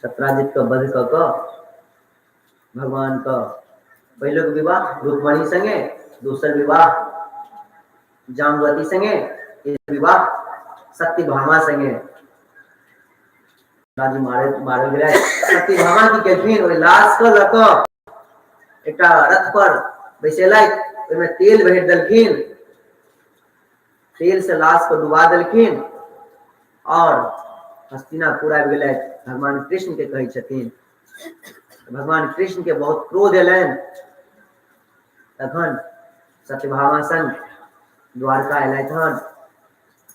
सत्राजित का वध क भगवान का पहले विवाह रुक्मणी संगे, दूसर विवाह जामवती संगे, विवाह सत्यभामा संगे राजी मारल गए। सत्यभामा की केलखिन ओइ लाश के लक एकटा रथ पर बैसेलैथ, ओइमे तेल भरि देलखिन, तेल से लाश को डुबा देलखिन और हस्तिनापुर आबि गेलैथ। भगवान कृष्ण के कहै छथिन, भगवान कृष्ण के बहुत क्रोध एलैन। तखन सत्यभामा संग द्वारका एलैथ हन।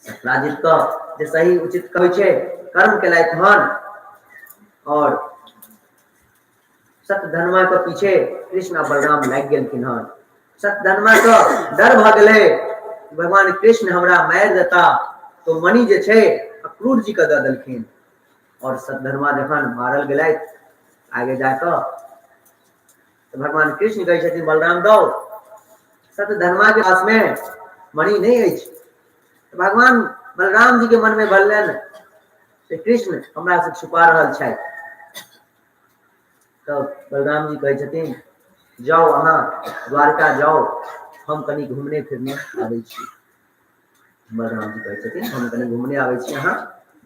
सत्राजित का जे सही उचित कहै छै कर्म केलैथ हन और सत्यधर्मा के पीछे कृष्ण आ बलराम लागि गेलखिन हन। सत्यधर्मा के डर भ गेलै, भगवान कृष्ण हमरा मारि देता, तो मणि जे छै अक्रूर जी के दऽ देलखिन और सत्यधर्मा जखन मारल गेलैथ आगे जाकर तो भगवान कृष्ण कहै छथिन बलराम दौ, सत्यधर्मा के पास में मणि नहीं अछि। तो भगवान बलराम जी के मन में भरलैन कि कृष्ण हमरा से छुपा रहल छथि। तो बलराम जी कहै छथिन जाओ अहाँ द्वारका जाओ, हम कनी घूमने फिरने आबै छी। बलराम जी कहै छथिन हम कनी घूमने आबै छी, अहाँ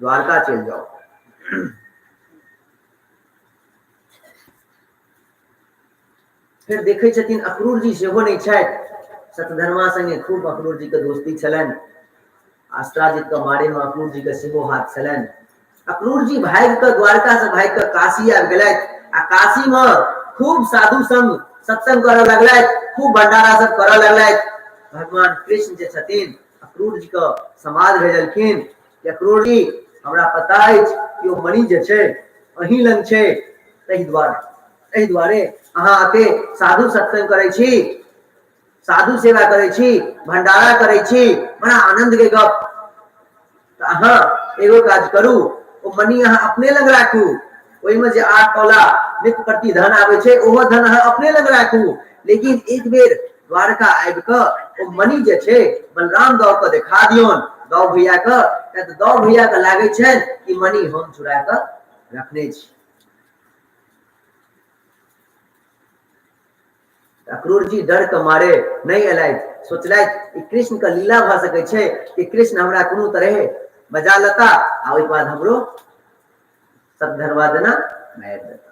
द्वारका चलि जाओ। फिर देखे छथिन अक्रूर जी सेहो नहीं छथि। सत्यधर्मा संगे खूब अक्रूर जी के दोस्ती छलनि। अस्त्राजित के मारे में अक्रूर जी के सेहो हाथ छलनि। अक्रूर जी भागि के द्वारका से भागि के काशी आबि गेलथि आ काशी में खूब साधु संग सत्संग करऽ लगलथि, खूब भंडारा सब करऽ लगलथि। भगवान कृष्ण जे छथिन अक्रूर जी के समाद भेजलखिन कि अक्रूर जी हमरा पता अछि कि ओ मणि जे छै अहीं लंग छै, एहि दुआरे अहाँ आके साधु सत्संग करै छी, साधु सेवा करै छी, भंडारा करै छी, बड़ा आनंद के गप। तो अहाँ एगो काज करू, ओ मणि अहाँ अपने लंग राखू, ओहिमे जे 8 तोला नित्य प्रति धन आबै छै ओहो धन अहाँ अपने लंग राखू, लेकिन एक बेर द्वारका आबि कऽ ओ मणि जे छै बलराम दाऊ के देखा दियौन, दाऊ भैया के, दाऊ भैया के लागे छै कि मणि हम चुरा के रखने छी। अक्रूर जी डर के मारे नहीं एलैथ, सोचलैथ कृष्ण के लीला भ सकै छै कि कृष्ण हमरा कोनो तरहे बजा लेता आ ओहि बाद हमरो सत्यधर्मा देना मारि देता।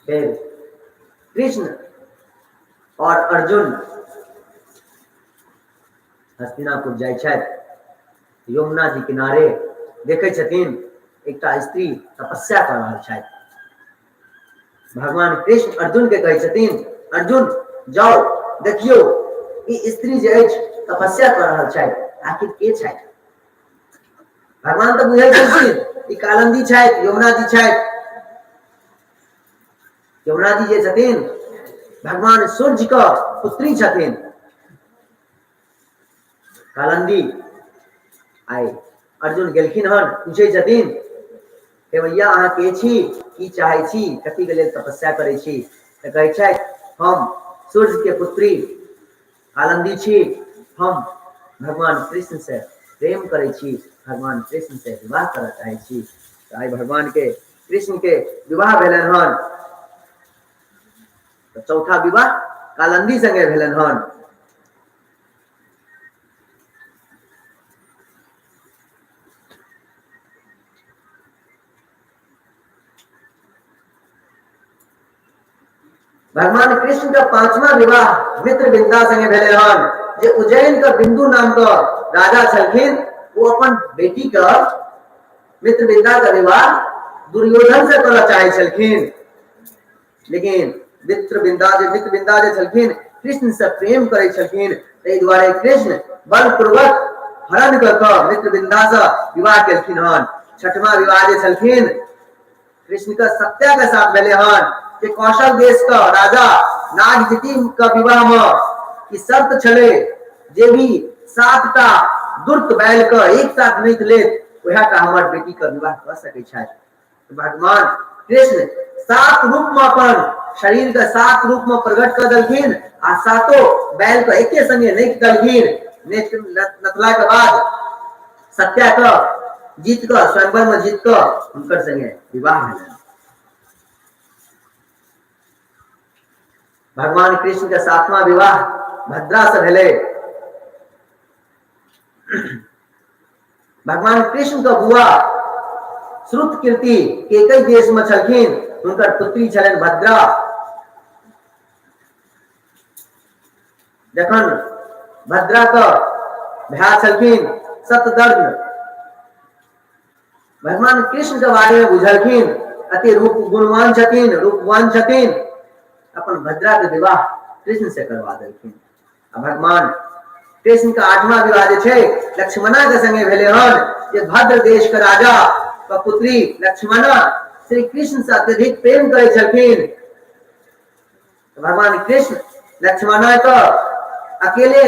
फिर कृष्ण और अर्जुन हस्तिनापुर जाइ छथि। यमुना जी किनारे देखे छथिन एकटा स्त्री तपस्या कर रहल छथि। भगवान कृष्ण अर्जुन के कहै छथिन अर्जुन जाओ देखियो ई स्त्री जे अछि तपस्या कर रहल छथि, आखिर के छथि। भगवान तो बुझै छथिन ई कालंदी छथि, यमुना जी छथि। यमुना जी जे छथिन भगवान सूर्य के पुत्री छथिन। कालंदी आइ अर्जुन गेलखिन हन, पूछे छथिन हे भैया अहाँ के छी, की चाहे छी, कथी के लेल तपस्या करे छी। तो कहै छथि हम सूर्य के पुत्री कालंदी छी, हम भगवान कृष्ण से प्रेम करे छी, भगवान कृष्ण से विवाह करऽ चाहे छी। तो आइ भगवान के कृष्ण के विवाह भेलन हन। तो चौथा विवाह कालंदी संगे भेलन हन। भगवान कृष्ण का 5वां विवाह मित्रविंदा संगे भेले हन। जे उज्जैन का बिंदु नाम का राजा छलखिन, वो अपन बेटी का मित्रविंदा का विवाह दुर्योधन से करना चाहे छलखिन, लेकिन मित्रविंदा जे छलखिन कृष्ण से प्रेम करे छलखिन, ताहि दुआरे कृष्ण बलपूर्वक हरण क के मित्रविंदा से विवाह केलखिन हन। 6वां विवाह जे छलखिन कृष्ण का सत्या के साथ भेले हन कि कौशल देश का राजा नागजति का विवाह में ई शर्त छले जे भी 7टा दुर्त बैल के एक साथ नहीं ले वह का हमर बेटी का विवाह कर सके छथि। भगवान कृष्ण 7 रूप में अपन शरीर के 7 रूप में प्रकट कर दलखिन आ 7 बैल को एके संगे नहीं दलखिन। नथला के बाद सत्या का जीत का स्वयंवर में जीत का उनकर संगे विवाह है। भगवान कृष्ण का 7वां विवाह भद्रा से भेले। भगवान कृष्ण का बुआ श्रुत कीर्ति के कई देश में छलखिन, उनकर पुत्री छलन भद्रा। जखन भद्रा का भ्या छलखिन सतदर्द भगवान कृष्ण के बारे में बुझलखिन, अति रूप गुणवान छथिन, रूपवान छथिन, अपन भद्रा के विवाह कृष्ण से करवा देलखिन। भगवान कृष्ण का 8वां विवाह जे छे लक्ष्मणा के संगे भेले हन। जे भद्र देश के राजा का पुत्री लक्ष्मणा श्री कृष्ण से अत्यधिक प्रेम करे छलखिन। भगवान कृष्ण लक्ष्मणा को अकेले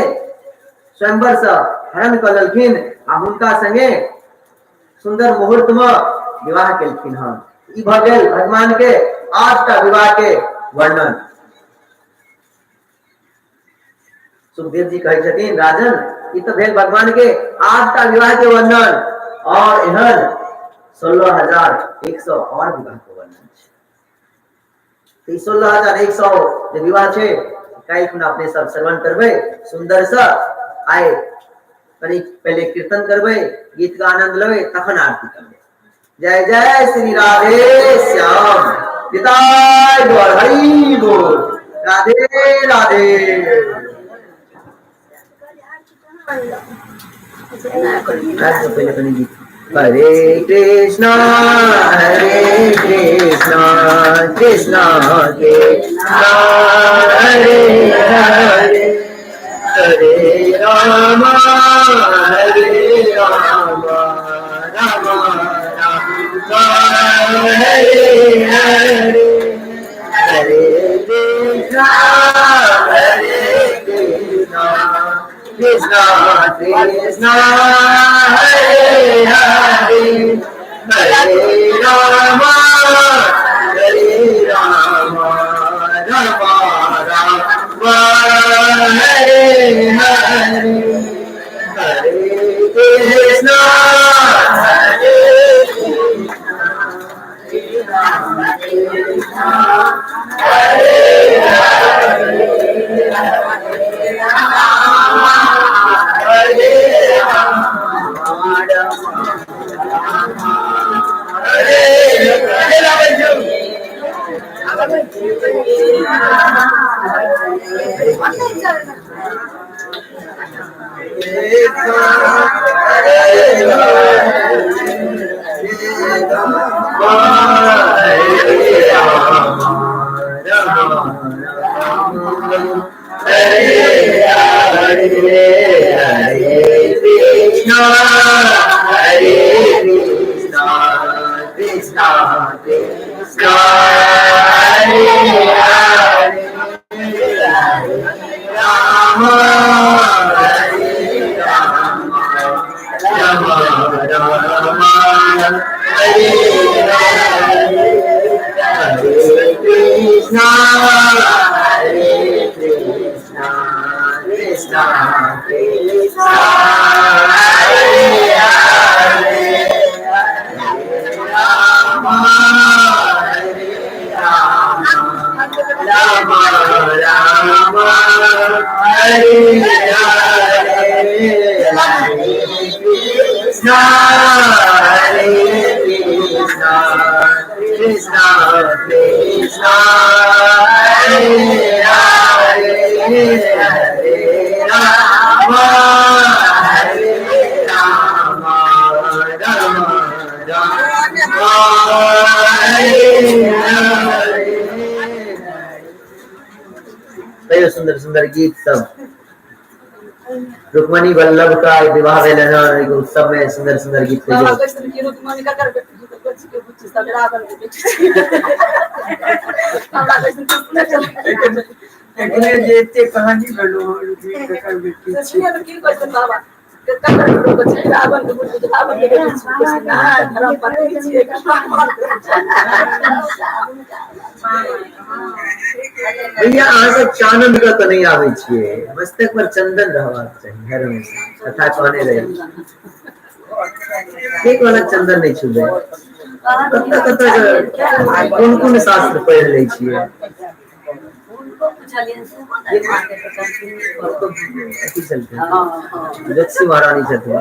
स्वयंवर से हरण कर लेलखिन आ उनका संगे सुंदर मुहूर्त में विवाह केलखिन हन। ई भ गेल भगवान के 8टा विवाह के वर्णन। सुखदेव जी कहे छथिन राजन ई तो भेल भगवान के 8टा विवाह के वर्णन और एहन 16,100 और विवाह के वर्णन छे। 16,100 जे विवाह छे काई खुना अपने सब श्रवण करबे सुंदर सा आए करीब पहले कीर्तन करबे गीत का आनंद लेबे तखन आरती करबे। जय जय श्री राधे श्याम पिताय गौर हरि बोल राधे राधे। हरे कृष्णा कृष्णा कृष्णा हरे हरे हरे राम राम राम हरे हरे हरे कृष्णा कृष्णा कृष्णा हरे हरे हरे राम राम राम हरे हरे हरे कृष्णा सुंदर सुंदर गीत सब रुक्मणी वल्लभ का विवाह भेल उत्सव में सुंदर सुंदर गीत कहानी भैया अहाँ सब चानन का तो नहीं आवे छिए, मस्तक पर चंदन रहबाक चाहिए घर में, कथा कहने रहे एक वाला चंदन नहीं छुबे, कोन कोन शास्त्र पढ़ ले छिए, जक्षी महारानी छथिन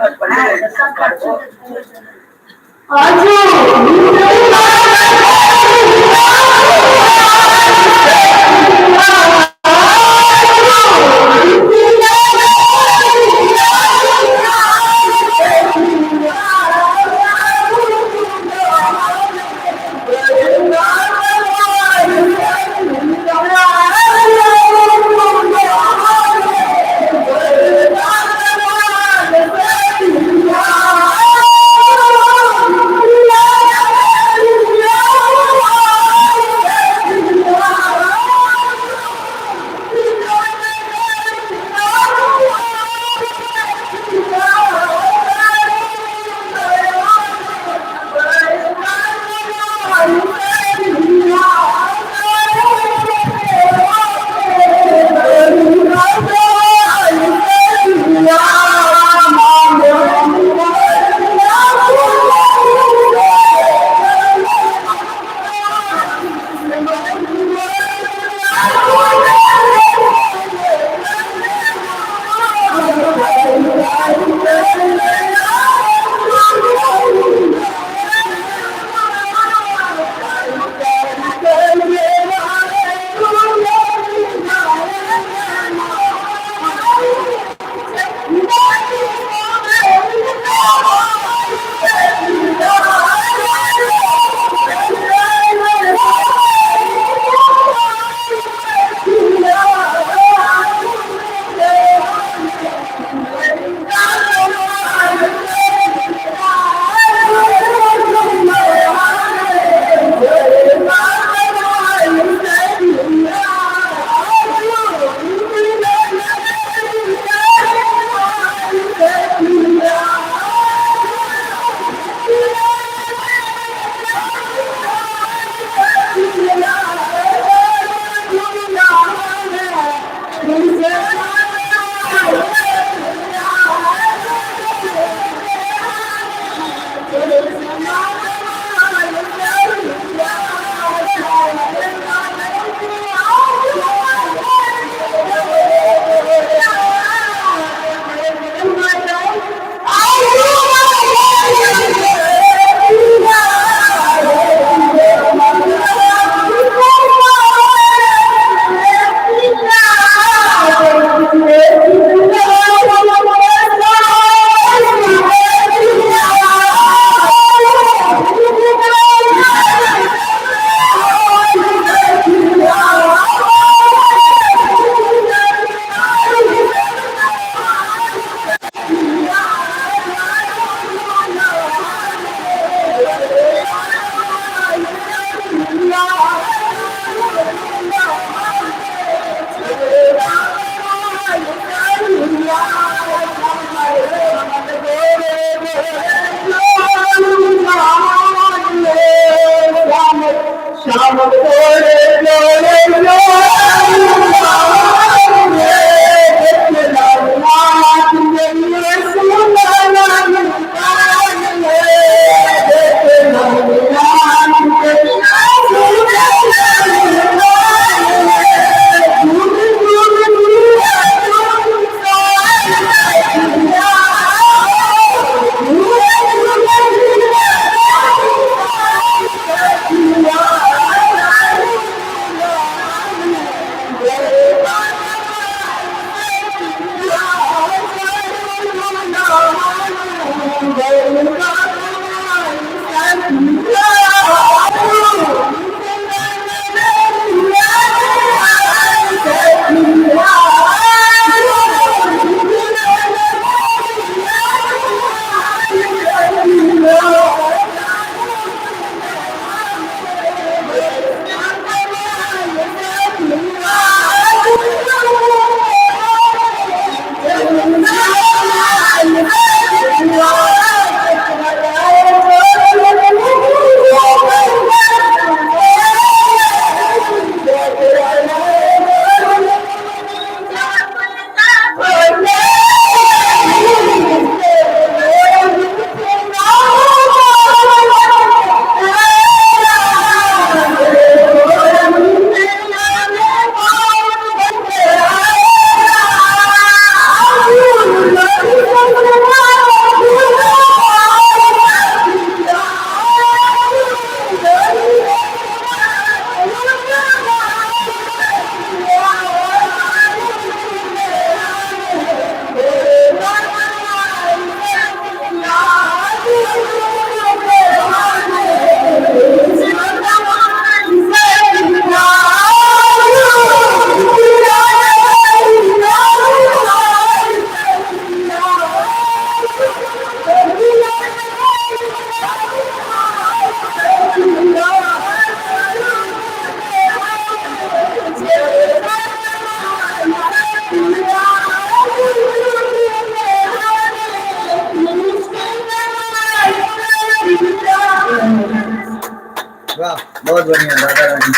बहुत बढ़िया दादा रानी।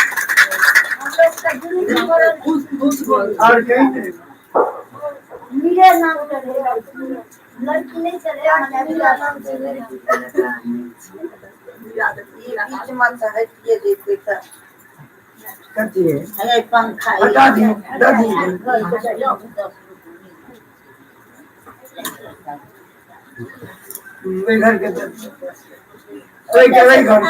और कहीं नहीं मेरे नाम का लड़की नहीं चले बीच मत है ये देखते था करती है है पंखा दादी दादी मेरे घर के कोई क्या नहीं घर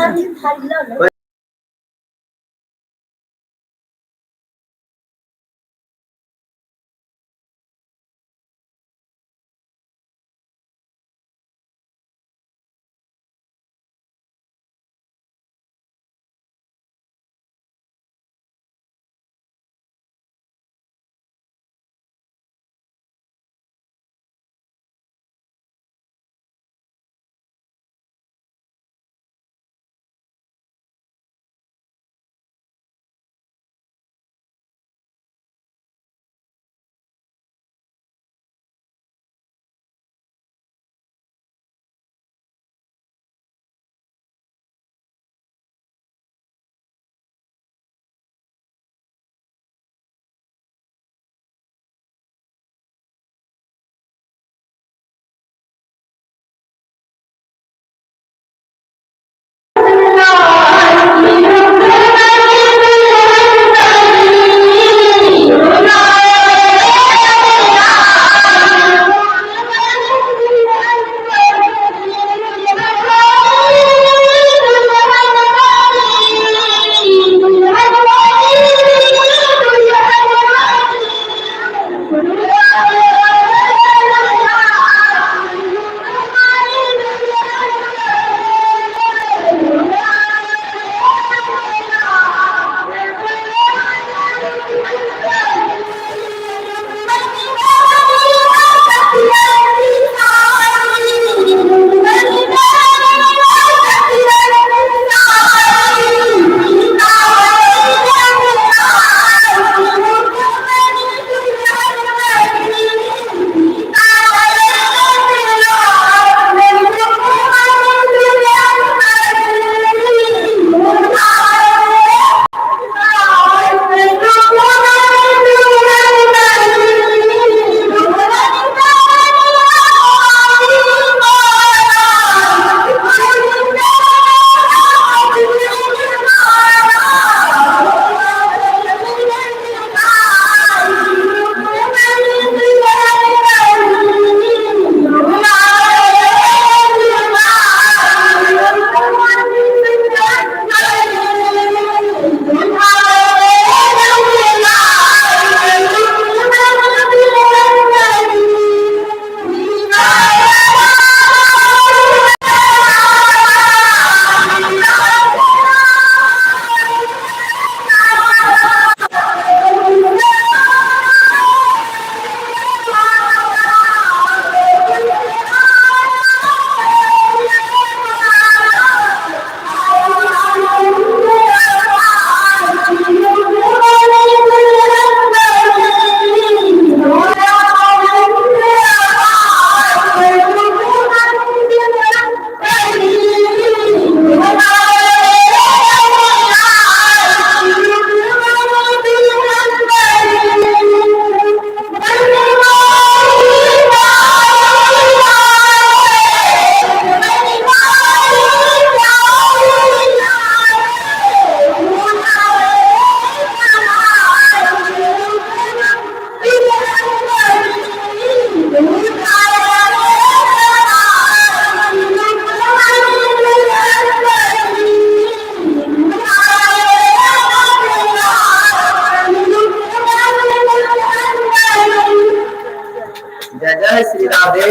जय श्री राधे।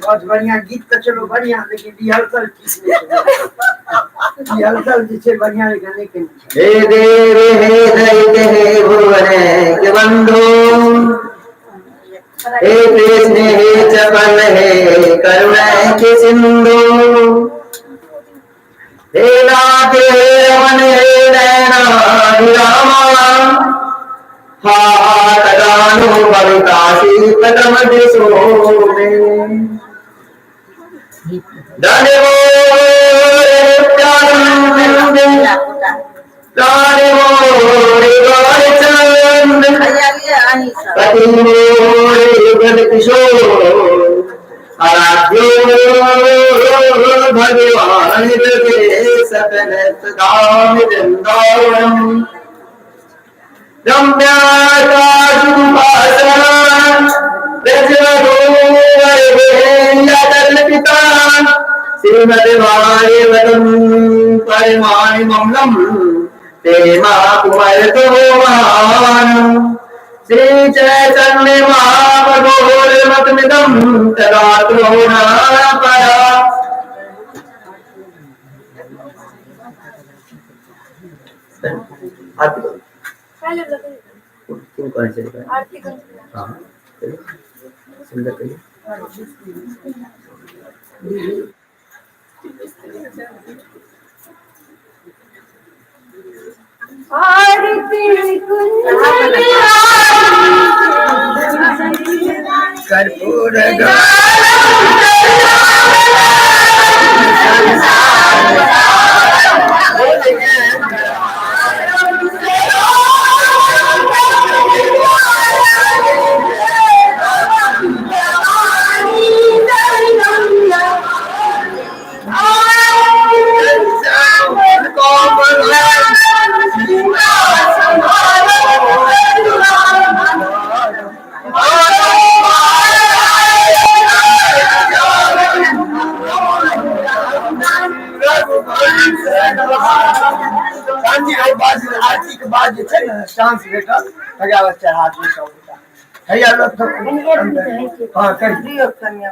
बहुत बढ़िया गीत तो चलो बढ़िया, लेकिन रिहर्सल जिसे बढ़िया गाने के हे देव हे दैत्य हे भुवन के बंधु, हे कृष्ण हे चपल हे करुणा के सिंधु, हे नाथ हे रमन हे नैना रामा, हाथगानो बलिकाशी कदम दिशो में धन्यवाद तारे मोरे गौर चंद पति मोरे गण किशोर आराध्यो भगवान सकल सदाम वृंदावनम रम्याकाशुपासना रजगोवरवेन्द्रकल्पिता श्रीमद्भागवतम परमाणिमम्लम् तेमा कुमारकोमानम् श्रीचैतन्य महाप्रभोर्मतमिदं तदात्रो नापरा आरती करो किन कौन से आरती करो हाँ चलो सुंदर करिए आरती कर्पूर आरती के बाद जे छै ने शांत भेटल भगावत चढ़ा दी सब हैया लोग हां कर दियो कन्या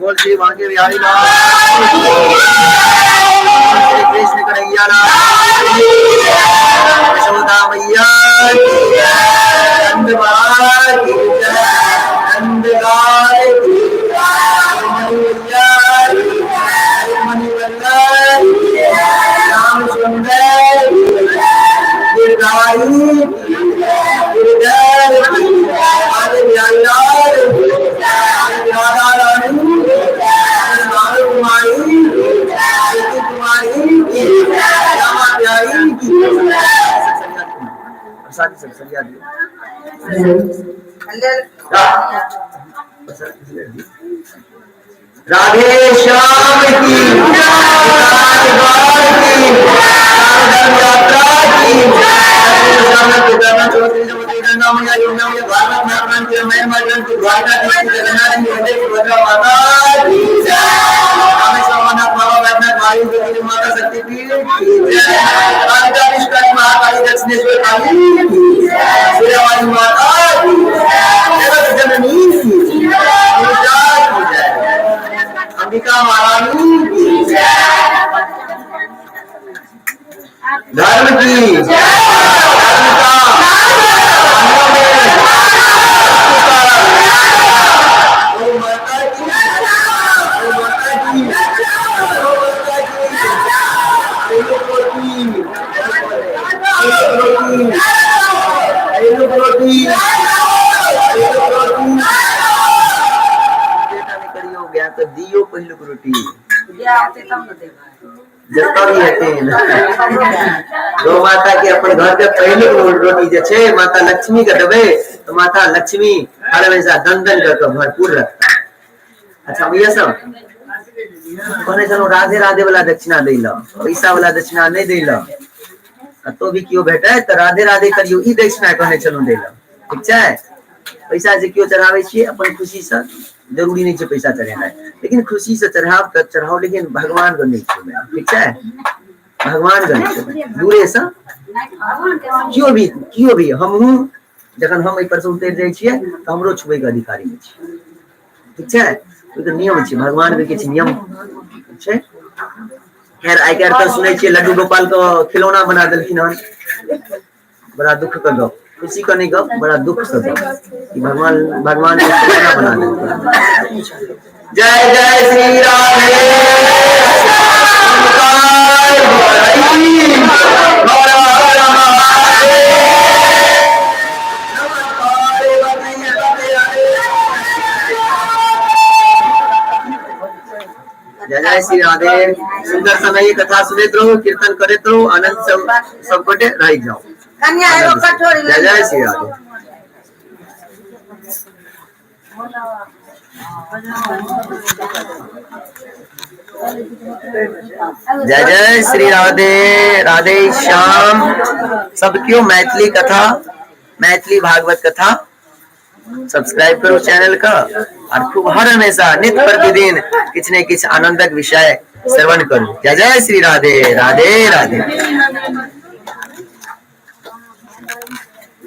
बोल श्री भाग्य बिहारी लाल श्री कृष्ण कन्हैया लाल यशोदा मैया नंद बाल नंद लाल मणिवल्लभ राम सुंदर गिरधारी गिरधर आदि बिहारी लाल राधा रानी माधव कुमारी ज्योति कुमारी श्यामा प्यारी प्रसाद सब सरिया राधे श्याम की माता शक्तिपीठ महाकाली दक्षिणेश्वर काली माता जननी अंबिका महारानी धर्म की तो दियो पहलू रोटी जतता भी हेतै गौ माता के अपन घर के पहले रोटी जे छै माता लक्ष्मी के देबै तो माता लक्ष्मी हर हमेशा दंदन करके भरपूर रखता। अच्छा भैया सब कहने चलो राधे राधे वाला दक्षिणा दै ल पैसा वाला दक्षिणा नहीं दै ल तो भी क्यों भेटे तो राधे राधे करियो ई दक्षिणा कहने चलो दै ल ठीक छै। पैसा से क्यों चढ़ावे छियै अपन खुशी से जरूरी नहीं है पैसा चढ़ेनाइ लेकिन खुशी से चढ़ाव तो चढ़ाओ लेकिन भगवान को नहीं छुबे ठीक है भगवान को नहीं छुबे दूरे से क्यों भी हमहू जखन हम एहि पर से उतर जाइ छियै तो हमरो छुबे के अधिकारी नहीं छै ठीक है तो नियम छै भगवान के किछ नियम छै। खैर आइ काल्हि तो सुनै छियै लड्डू गोपाल को खिलौना बना देलखिन हन बड़ा दुख का गप खुशी का नहीं गप बड़ा दुख से कि भगवान को खिलौना बना देलखिन। जय जय श्री राधे जय जय श्री राधे सुंदर समय कथा सुनते रहो कीर्तन करते रहो आनंद सब बटे रह जाओ। जय जय श्री राधे जय जय श्री राधे राधे श्याम सब क्यों मैथिली कथा मैथिली भागवत कथा सब्सक्राइब करो चैनल का और खूब हर हमेशा नित्य प्रतिदिन किछ ने किछ आनंदक विषय श्रवण करो। जय जय श्री राधे राधे राधे।